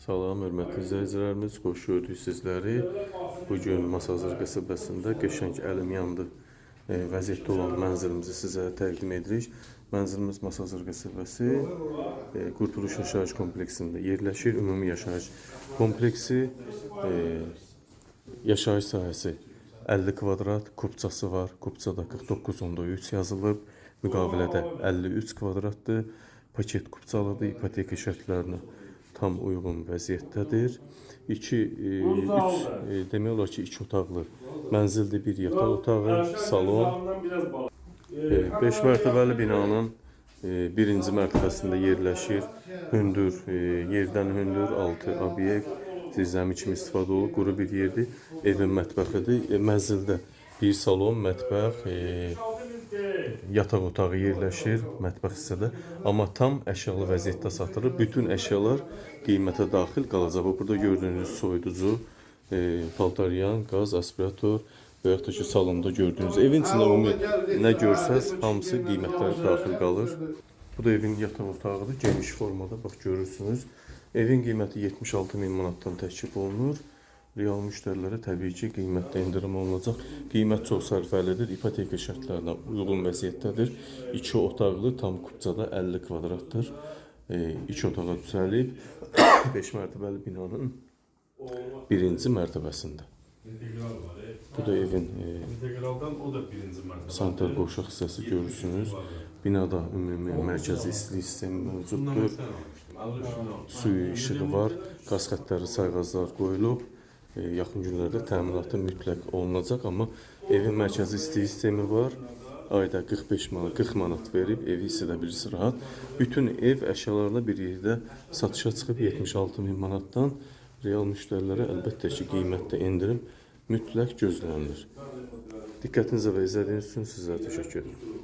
Salam, hörmətli izləyicilərimiz, xoş gördük sizləri. Bugün Masazır qəsəbəsində qəşəng əlim yandı vəziyyətdə olan mənzilimizi sizə təqdim edirik. Mənzilimiz Masazır qəsəbəsi Qurtuluş Yaşayış kompleksində yerləşir. Ümumi yaşayış kompleksi, yaşayış sahəsi 50 kvadrat, kupçası var. Kupçada 49.3 yazılıb. Müqavilədə 53 kvadratdır. Paket kupçalıdır, ipoteka şərtlərinə tam uyğun vəziyyətdədir. Demək olar ki, 2 otaqlı mənzildir, bir yataq otağı, salon. 5 mərtəbəli binanın birinci mərtəbəsində yerləşir. Hündür, yerdən hündür 6 obyekt, zirzəmi kimi istifadə olunur, quru bir yerdir. Evin mətbəxidir. Mənzildə bir salon, mətbəx, yataq otağı yerləşir, mətbəx hissədə. Amma tam əşyalı vəziyyətdə satılır. Bütün əşyalar qiymətə daxil qalacaq. Burada gördüyünüz soyuducu, paltaryan, qaz, aspirator və yaxud da ki, salonda gördüyünüz. Evin içində ümumi nə görsəz, hamısı qiymətlərə daxil qalır. Bu da evin yataq otağıdır, geniş formada, bax görürsünüz. Evin qiyməti 76.000 manatdan təklif olunur. Real müştərilərə təbii ki, qiymətdə endirim olunacaq. Qiymət çox sərfəlidir, ipoteka şərtlərinə uyğun vəziyyətdədir. 2 otaqlı, tam kupçada 50 kvadratdır. 2 otağa düzəlib 5 mərtəbəli binanın birinci mərtəbəsində. Bu da evin sanitar qovşaq hissəsi görürsünüz. Binada ümumi mərkəzi istilik sistemi mövcuddur. Suyu, işığı var, qaz xəttləri, sayğaclar qoyulub. Yaxın günlərdə təminatı mütləq olunacaq, amma evin mərkəzi istilik sistemi var. Ayda 40 manat verib evi isidə birisi rahat. Bütün ev əşyalarla bir yerdə satışa çıxıb 76.000 manatdan. Real müştərilərə əlbəttə ki, qiymətdə endirim mütləq gözlənilir. Diqqətinizə və izlədiyiniz üçün sizlərə təşəkkür edirəm.